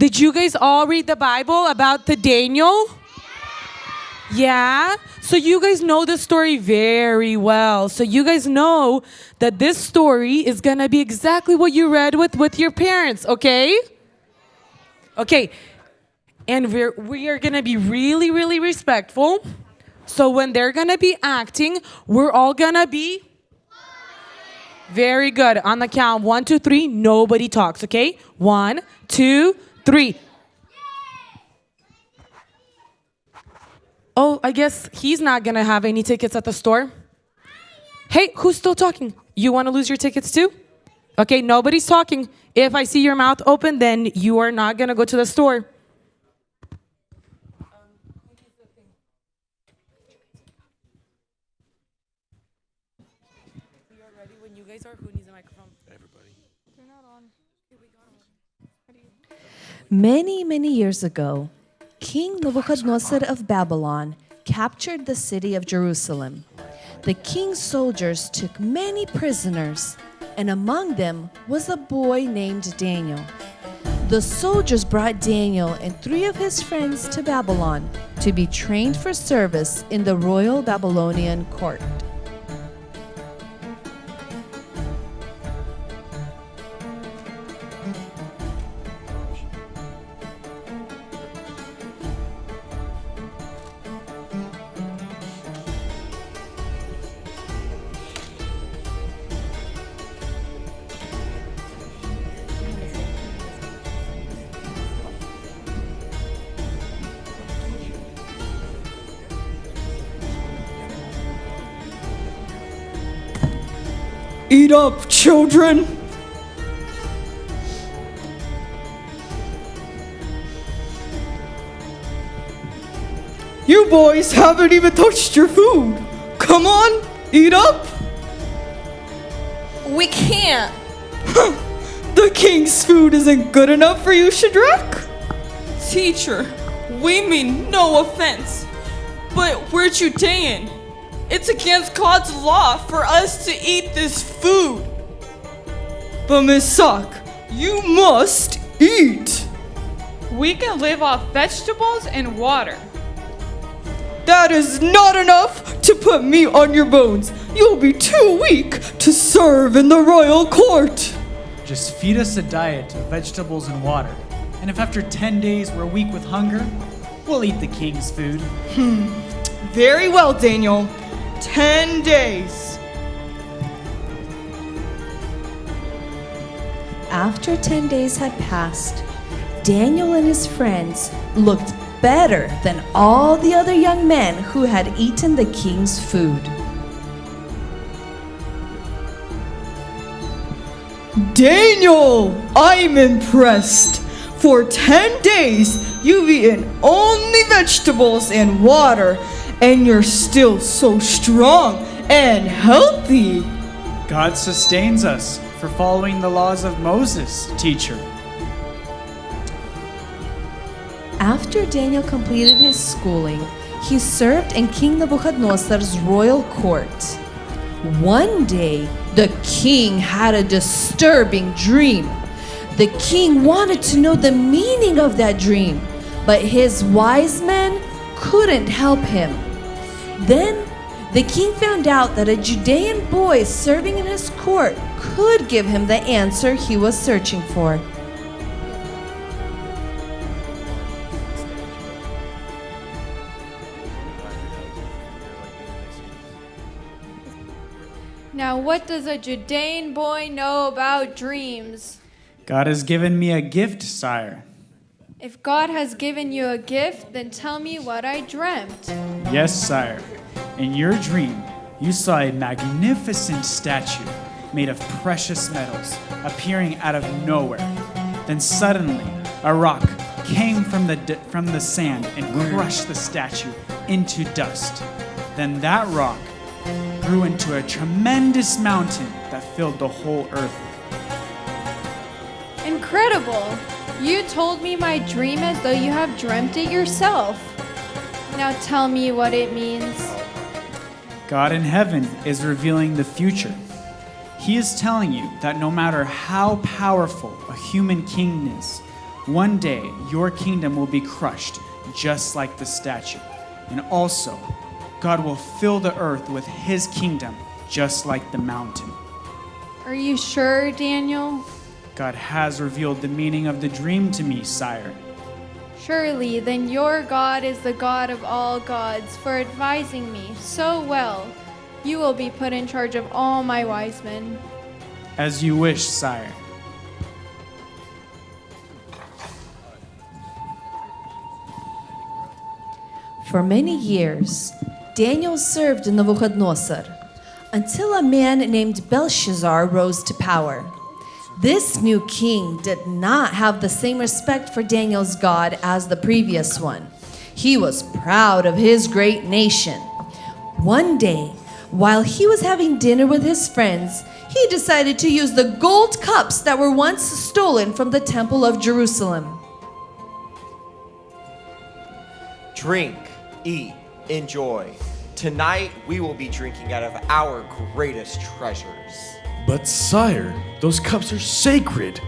Did you guys all read the Bible about the Daniel? Yeah? So you guys know the story very well. So you guys know that this story is going to be exactly what you read with your parents, okay? Okay. And we are going to be really, really respectful. So when they're going to be acting, we're all going to be very good. On the count, 1, 2, 3, nobody talks, okay? 1, 2, 3. Oh, I guess he's not going to have any tickets at the store. Hey, who's still talking? You want to lose your tickets too? Okay, nobody's talking. If I see your mouth open, then you are not going to go to the store. We are ready when you guys are. Who needs a microphone? Everybody. They're not on. Many, many years ago, King Nebuchadnezzar of Babylon captured the city of Jerusalem. The king's soldiers took many prisoners, and among them was a boy named Daniel. The soldiers brought Daniel and 3 of his friends to Babylon to be trained for service in the royal Babylonian court. Eat up, children! You boys haven't even touched your food. Come on, eat up! We can't. The king's food isn't good enough for you, Shadrach? Teacher, we mean no offense, but we're Judean. It's against God's law for us to eat this food. But Misak, you must eat. We can live off vegetables and water. That is not enough to put meat on your bones. You'll be too weak to serve in the royal court. Just feed us a diet of vegetables and water. And if after 10 days we're weak with hunger, we'll eat the king's food. Very well, Daniel. 10 days. After 10 days had passed, Daniel and his friends looked better than all the other young men who had eaten the king's food. Daniel, I'm impressed. For 10 days, you've eaten only vegetables and water, and you're still so strong and healthy. God sustains us for following the laws of Moses, teacher. After Daniel completed his schooling, he served in King Nebuchadnezzar's royal court. One day, the king had a disturbing dream. The king wanted to know the meaning of that dream, but his wise men couldn't help him. Then, the king found out that a Judean boy serving in his court could give him the answer he was searching for. Now, what does a Judean boy know about dreams? God has given me a gift, sire. If God has given you a gift, then tell me what I dreamt. Yes, sire. In your dream, you saw a magnificent statue made of precious metals appearing out of nowhere. Then suddenly, a rock came from the sand and crushed the statue into dust. Then that rock grew into a tremendous mountain that filled the whole earth. Incredible! You told me my dream as though you have dreamt it yourself. Now tell me what it means. God in heaven is revealing the future. He is telling you that no matter how powerful a human king is, One day, your kingdom will be crushed, just like the statue. And also, God will fill the earth with his kingdom, just like the mountain. Are you sure, Daniel? God has revealed the meaning of the dream to me, sire. Surely, then your God is the God of all gods for advising me so well. You will be put in charge of all my wise men. As you wish, sire. For many years, Daniel served Nebuchadnezzar until a man named Belshazzar rose to power. This new king did not have the same respect for Daniel's God as the previous one. He was proud of his great nation. One day, while he was having dinner with his friends, he decided to use the gold cups that were once stolen from the Temple of Jerusalem. Drink, eat, enjoy. Tonight we will be drinking out of our greatest treasures. But sire, those cups are sacred.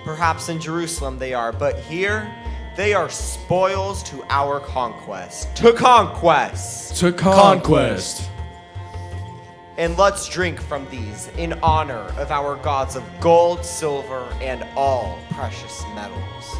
Perhaps in Jerusalem they are, but here they are spoils to our conquest. To conquest! To conquest. And let's drink from these in honor of our gods of gold, silver, and all precious metals.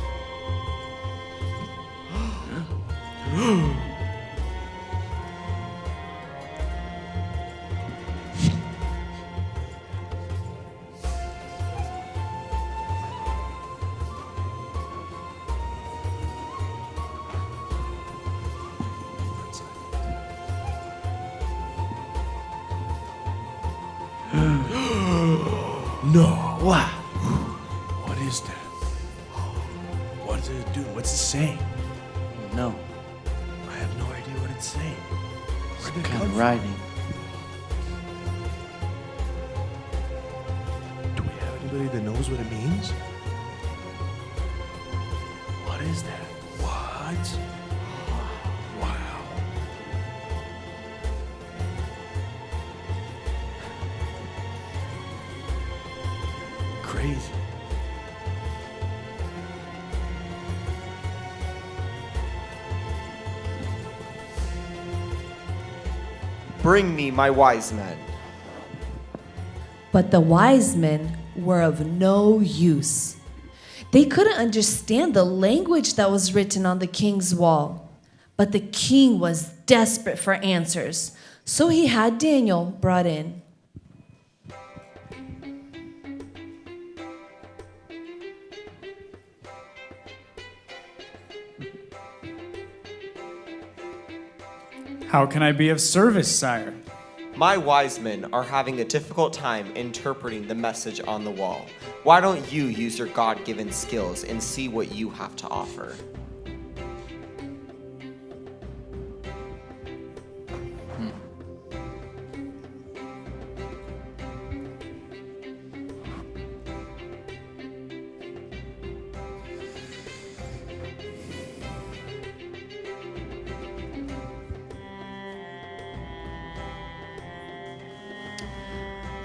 No. Wow. What is that? What is it doing? What's it saying? No, I have no idea what it's saying. Where did it kind come of from? writing. Do we have anybody that knows what it means? What is that? What? Wow. Crazy. Bring me my wise men. But the wise men were of no use. They couldn't understand the language that was written on the king's wall. But the king was desperate for answers, so he had Daniel brought in. How can I be of service, sire? My wise men are having a difficult time interpreting the message on the wall. Why don't you use your God-given skills and see what you have to offer?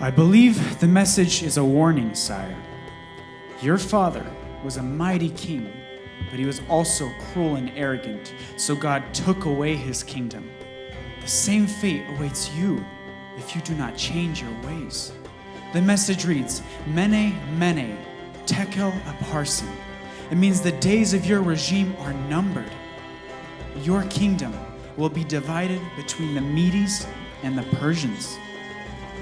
I believe the message is a warning, sire. Your father was a mighty king, but he was also cruel and arrogant, so God took away his kingdom. The same fate awaits you if you do not change your ways. The message reads, Mene, Mene, Tekel Upharsin. It means the days of your regime are numbered. Your kingdom will be divided between the Medes and the Persians.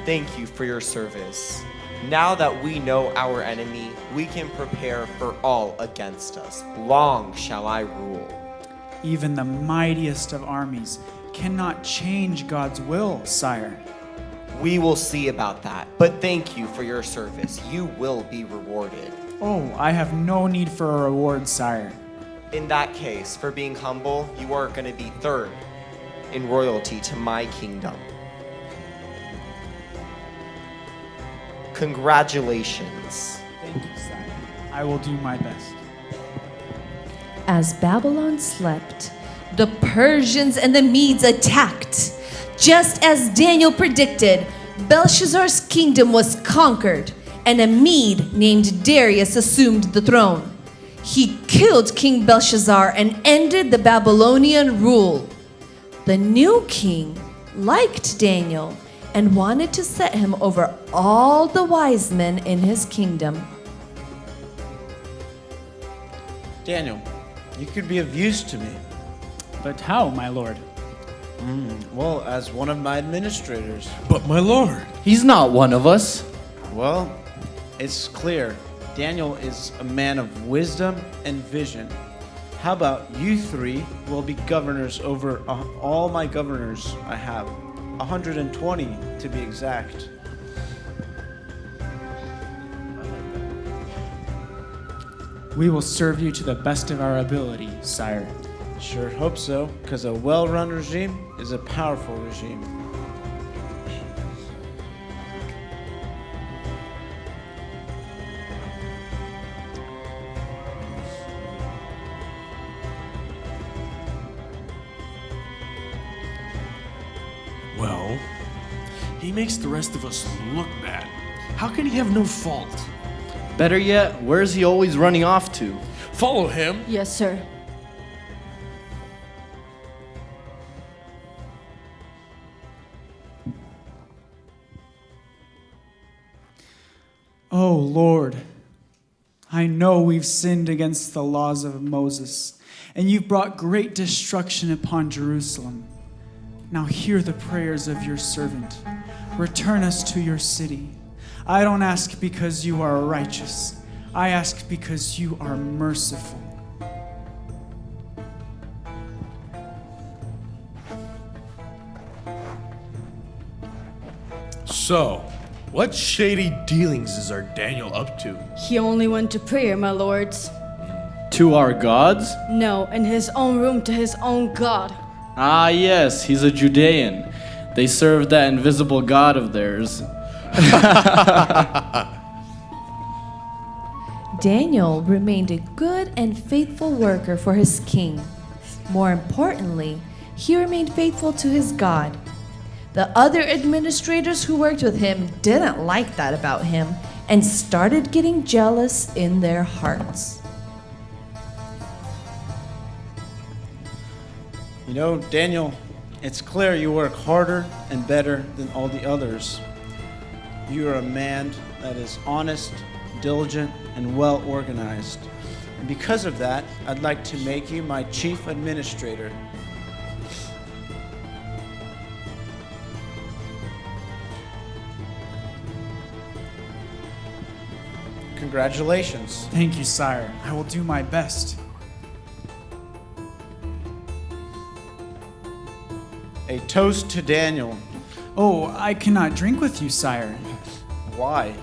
Thank you for your service. Now that we know our enemy, we can prepare for all against us. Long shall I rule. Even the mightiest of armies cannot change God's will, sire. We will see about that, but thank you for your service. You will be rewarded. Oh, I have no need for a reward, sire. In that case, for being humble, you are going to be third in royalty to my kingdom. Congratulations. Thank you, sire. I will do my best. As Babylon slept, the Persians and the Medes attacked. Just as Daniel predicted, Belshazzar's kingdom was conquered, and a Mede named Darius assumed the throne. He killed King Belshazzar and ended the Babylonian rule. The new king liked Daniel and wanted to set him over all the wise men in his kingdom. Daniel, you could be of use to me. But how, my lord? Well, as one of my administrators. But my lord. He's not one of us. Well, it's clear. Daniel is a man of wisdom and vision. How about you three will be governors over all my governors I have? 120 to be exact. We will serve you to the best of our ability, sire. Sure hope so, because a well-run regime is a powerful regime. Well, he makes the rest of us look bad. How can he have no fault? Better yet, where's he always running off to? Follow him. Yes, sir. Oh, Lord, I know we've sinned against the laws of Moses, and you've brought great destruction upon Jerusalem. Now hear the prayers of your servant. Return us to your city. I don't ask because you are righteous. I ask because you are merciful. So, what shady dealings is our Daniel up to? He only went to prayer, my lords. To our gods? No, in his own room to his own God. Ah, yes, he's a Judean. They serve that invisible god of theirs. Daniel remained a good and faithful worker for his king. More importantly, he remained faithful to his God. The other administrators who worked with him didn't like that about him and started getting jealous in their hearts. You know, Daniel, it's clear you work harder and better than all the others. You are a man that is honest, diligent, and well organized. And because of that, I'd like to make you my chief administrator. Congratulations. Thank you, sire. I will do my best. A toast to Daniel. Oh, I cannot drink with you, sire. Why?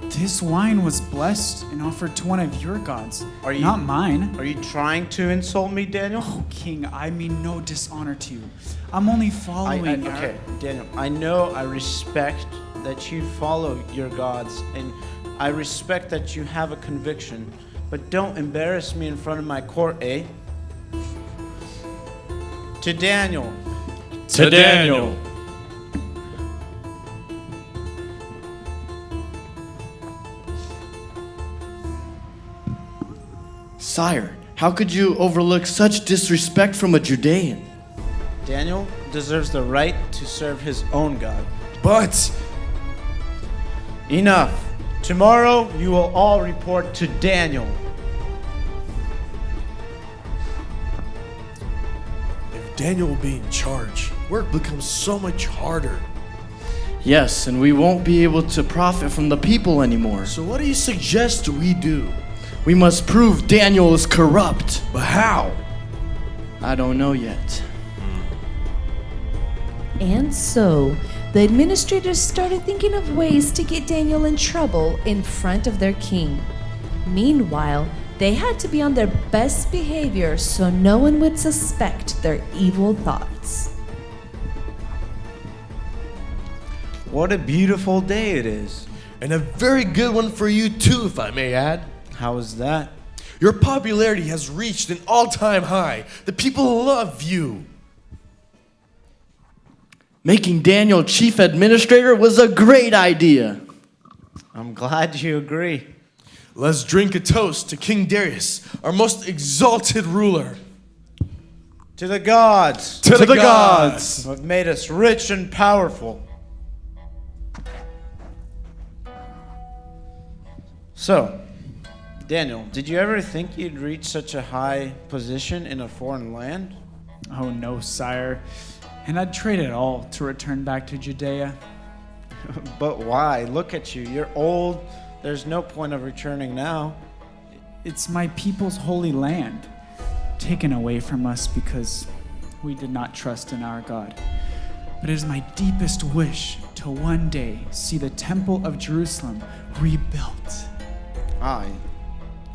This wine was blessed and offered to one of your gods, not mine. Are you trying to insult me, Daniel? Oh, King, I mean no dishonor to you. I'm only following your... Okay, Daniel, I know I respect that you follow your gods, and I respect that you have a conviction, but don't embarrass me in front of my court, eh? To Daniel. To Daniel. Sire, how could you overlook such disrespect from a Judean? Daniel deserves the right to serve his own God. But enough. Tomorrow you will all report to Daniel. if Daniel will be in charge, work becomes so much harder. Yes, and we won't be able to profit from the people anymore. So what do you suggest we do? We must prove Daniel is corrupt. But how? I don't know yet. And so, the administrators started thinking of ways to get Daniel in trouble in front of their king. Meanwhile, they had to be on their best behavior so no one would suspect their evil thoughts. What a beautiful day it is. And a very good one for you too, if I may add. How is that? Your popularity has reached an all-time high. The people love you. Making Daniel chief administrator was a great idea. I'm glad you agree. Let's drink a toast to King Darius, our most exalted ruler. To the gods. To the gods. Who have made us rich and powerful. So, Daniel, did you ever think you'd reach such a high position in a foreign land? Oh no, sire. And I'd trade it all to return back to Judea. But why? Look at you. You're old. There's no point of returning now. It's my people's holy land, taken away from us because we did not trust in our God. But it is my deepest wish to one day see the Temple of Jerusalem rebuilt. Aye.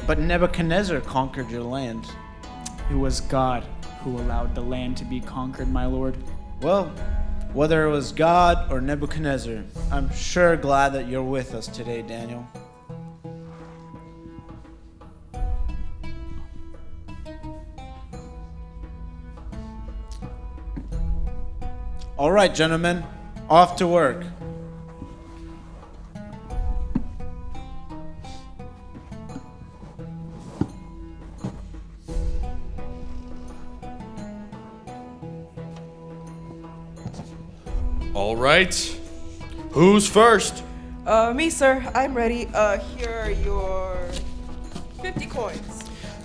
But Nebuchadnezzar conquered your land. It was God who allowed the land to be conquered, my lord. Well, whether it was God or Nebuchadnezzar, I'm sure glad that you're with us today, Daniel. All right, gentlemen, off to work. All right. Who's first? Me, sir. I'm ready. Here are your 50 coins.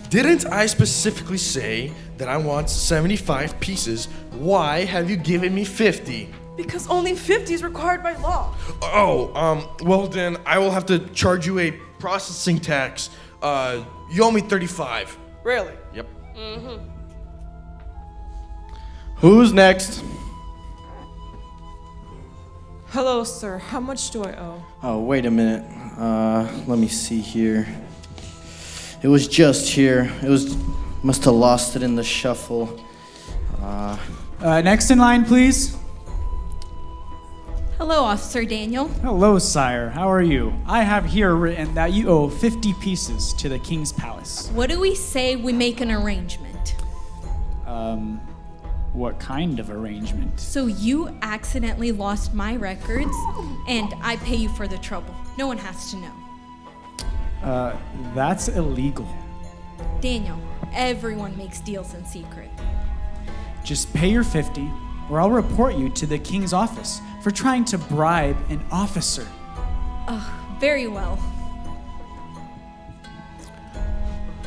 Didn't I specifically say that I want 75 pieces? Why have you given me 50? Because only 50 is required by law. Oh, well then I will have to charge you a processing tax. You owe me 35. Really? Yep. Mm-hmm. Who's next? Hello, sir. How much do I owe? Oh, wait a minute. Let me see here. It was just here. Must have lost it in the shuffle. Next in line, please. Hello, Officer Daniel. Hello, sire. How are you? I have here written that you owe 50 pieces to the king's palace. What do we say we make an arrangement? What kind of arrangement? So you accidentally lost my records, and I pay you for the trouble. No one has to know. That's illegal. Daniel, everyone makes deals in secret. Just pay your 50, or I'll report you to the king's office for trying to bribe an officer. Very well.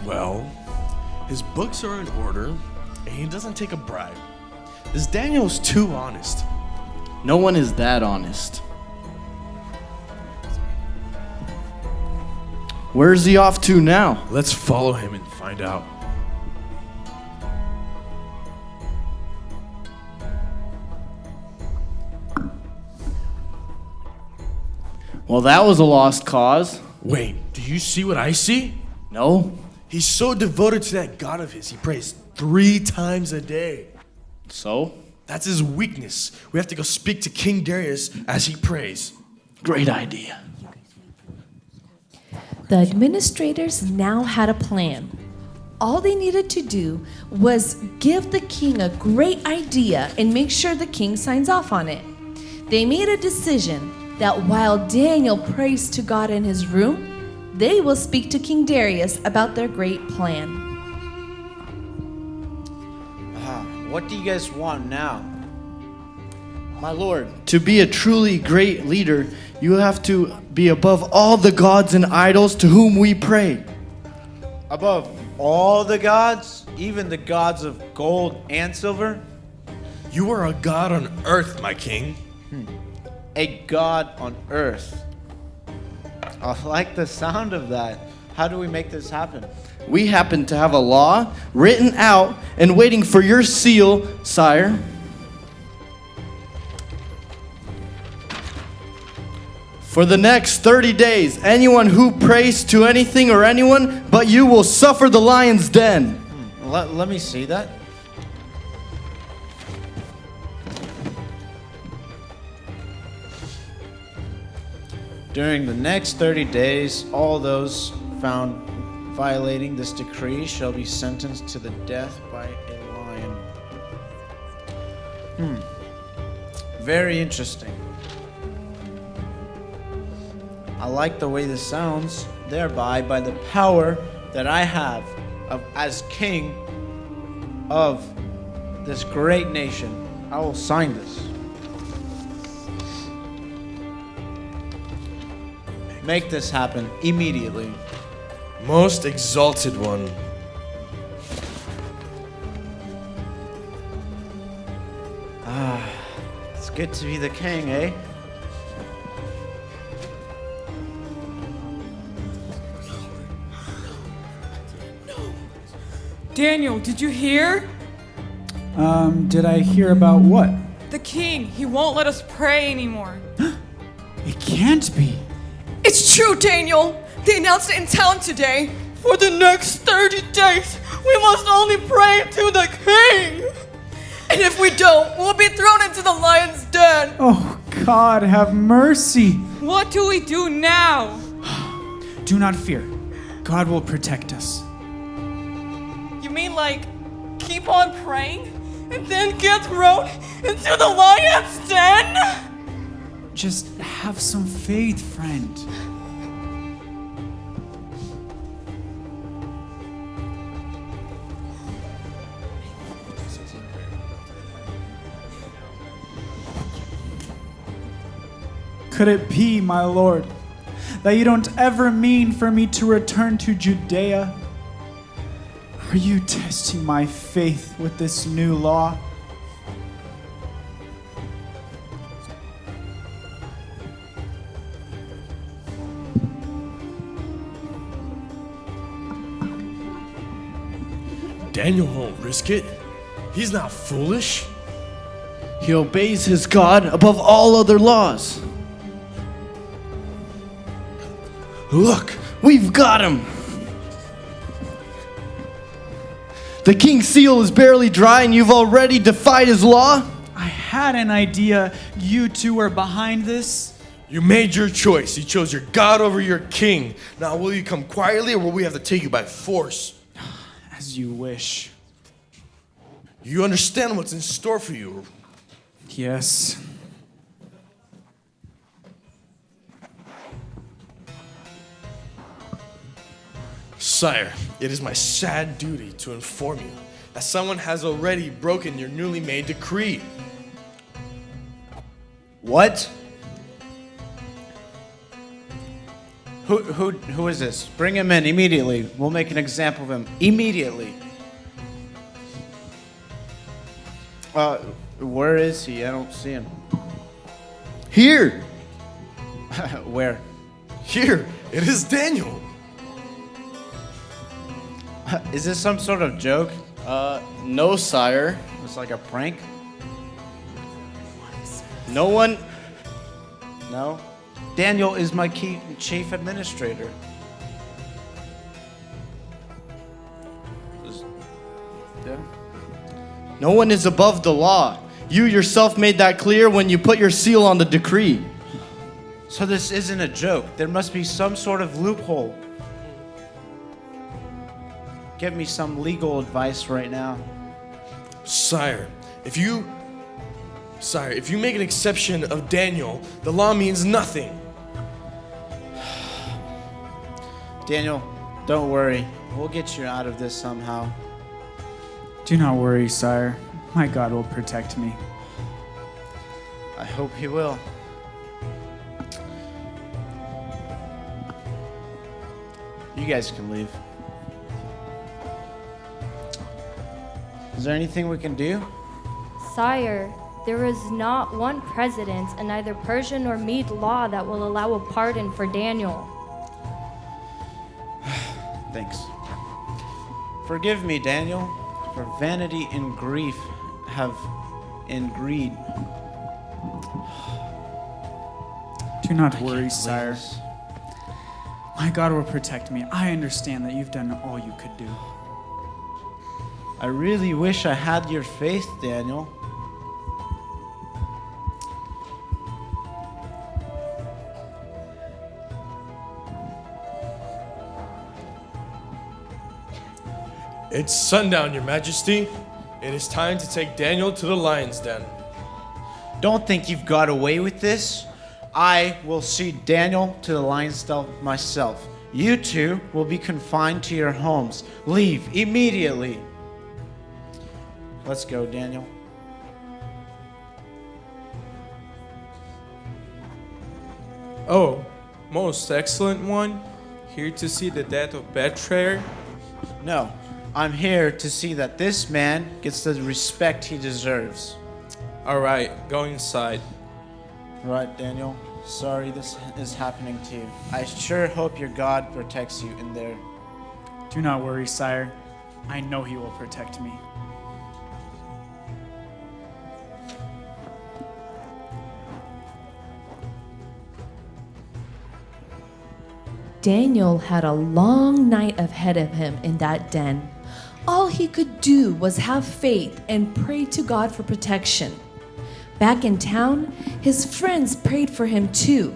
Well, his books are in order, and he doesn't take a bribe. This Daniel's too honest. No one is that honest. Where's he off to now? Let's follow him and find out. Well, that was a lost cause. Wait, do you see what I see? No. He's so devoted to that God of his, he prays 3 times a day. So? That's his weakness. We have to go speak to King Darius as he prays. Great idea. The administrators now had a plan. All they needed to do was give the king a great idea and make sure the king signs off on it. They made a decision that while Daniel prays to God in his room, they will speak to King Darius about their great plan. What do you guys want now? My lord, to be a truly great leader, you have to be above all the gods and idols to whom we pray. Above all the gods? Even the gods of gold and silver? You are a god on earth, my king. A god on earth. I like the sound of that. How do we make this happen? We happen to have a law written out and waiting for your seal, sire. For the next 30 days, anyone who prays to anything or anyone but you will suffer the lion's den. Let me see that. During the next 30 days, all those found violating this decree shall be sentenced to the death by a lion. Very interesting. I like the way this sounds, thereby by the power that I have as king of this great nation, I will sign this. Make this happen immediately. Most exalted one. It's good to be the king, eh? Daniel, did you hear? Did I hear about what? The king, he won't let us pray anymore. It can't be. It's true, Daniel. They announced it in town today. For the next 30 days, we must only pray to the king. And if we don't, we'll be thrown into the lion's den. Oh, God, have mercy. What do we do now? Do not fear. God will protect us. You mean like keep on praying and then get thrown into the lion's den? Just have some faith, friend. Could it be, my Lord, that you don't ever mean for me to return to Judea? Are you testing my faith with this new law? Daniel won't risk it. He's not foolish. He obeys his God above all other laws. Look, we've got him. The king's seal is barely dry and you've already defied his law? I had an idea you two were behind this. You made your choice. You chose your God over your king. Now, will you come quietly or will we have to take you by force? As you wish. You understand what's in store for you? Yes. Sire, it is my sad duty to inform you that someone has already broken your newly made decree. What? Who is this? Bring him in immediately. We'll make an example of him immediately. Where is he? I don't see him. Here. Where? Here, it is Daniel. Is this some sort of joke? No, sire. It's like a prank? No one. No? Daniel is my chief administrator. Yeah. No one is above the law. You yourself made that clear when you put your seal on the decree. So this isn't a joke. There must be some sort of loophole. Give me some legal advice right now. Sire, if you make an exception of Daniel, the law means nothing. Daniel, don't worry. We'll get you out of this somehow. Do not worry, sire. My God will protect me. I hope he will. You guys can leave. Is there anything we can do? Sire, there is not one precedent in either Persian or Mede law that will allow a pardon for Daniel. Thanks. Forgive me, Daniel, for vanity and grief have and greed. Do not worry, sire. My God will protect me. I understand that you've done all you could do. I really wish I had your faith, Daniel. It's sundown, Your Majesty. It is time to take Daniel to the lion's den. Don't think you've got away with this. I will see Daniel to the lion's den myself. You two will be confined to your homes. Leave immediately. Let's go, Daniel. Oh, most excellent one, here to see the death of betrayer? No, I'm here to see that this man gets the respect he deserves. Alright, go inside. All right, Daniel. Sorry this is happening to you. I sure hope your God protects you in there. Do not worry, sire. I know he will protect me. Daniel had a long night ahead of him in that den. All he could do was have faith and pray to God for protection. Back in town, his friends prayed for him too.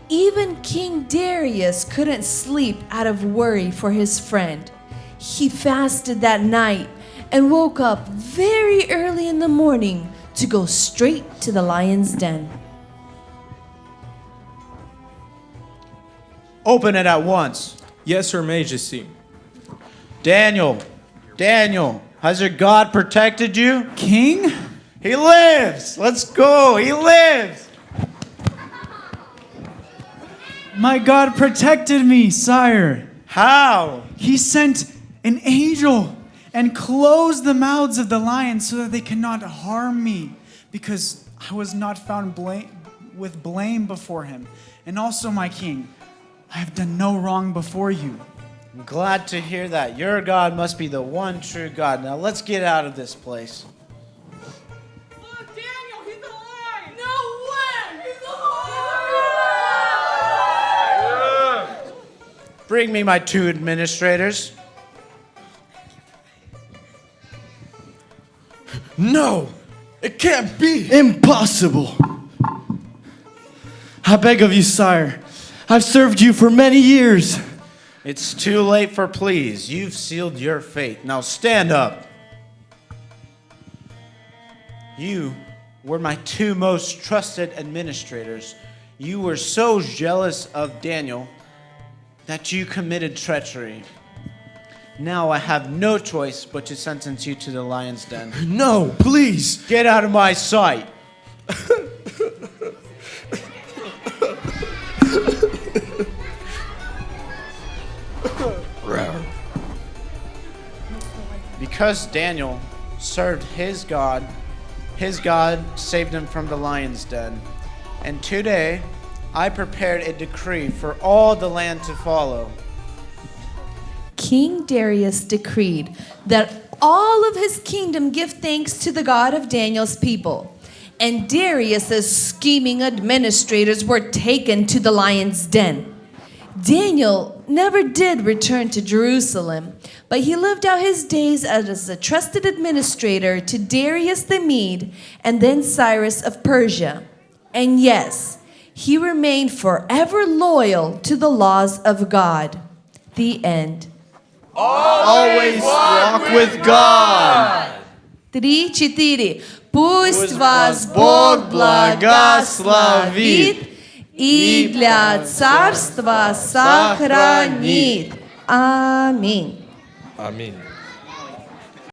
Even King Darius couldn't sleep out of worry for his friend. He fasted that night and woke up very early in the morning to go straight to the lion's den. Open it at once. Yes, Your Majesty. Daniel, has your God protected you? King? He lives! Let's go! He lives! My God protected me, sire. How? He sent an angel and closed the mouths of the lions so that they cannot harm me, because I was not found with blame before him. And also, my king, I have done no wrong before you. I'm glad to hear that. Your God must be the one true God. Now let's get out of this place. Daniel, he's alive! No way! He's alive! Bring me my two administrators. No! It can't be! Impossible! I beg of you, sire. I've served you for many years. It's too late for pleas. You've sealed your fate. Now stand up. You were my two most trusted administrators. You were so jealous of Daniel that you committed treachery. Now I have no choice but to sentence you to the lion's den. No, please! Get out of my sight! Because Daniel served his God saved him from the lion's den. And today, I prepared a decree for all the land to follow. King Darius decreed that all of his kingdom give thanks to the God of Daniel's people. And Darius's scheming administrators were taken to the lion's den. Daniel never did return to Jerusalem, but he lived out his days as a trusted administrator to Darius the Mede and then Cyrus of Persia. And yes, he remained forever loyal to the laws of God. The end. Always walk with God. 3, 4. Пусть вас Бог благословит и для царства сохранит. Аминь. Аминь.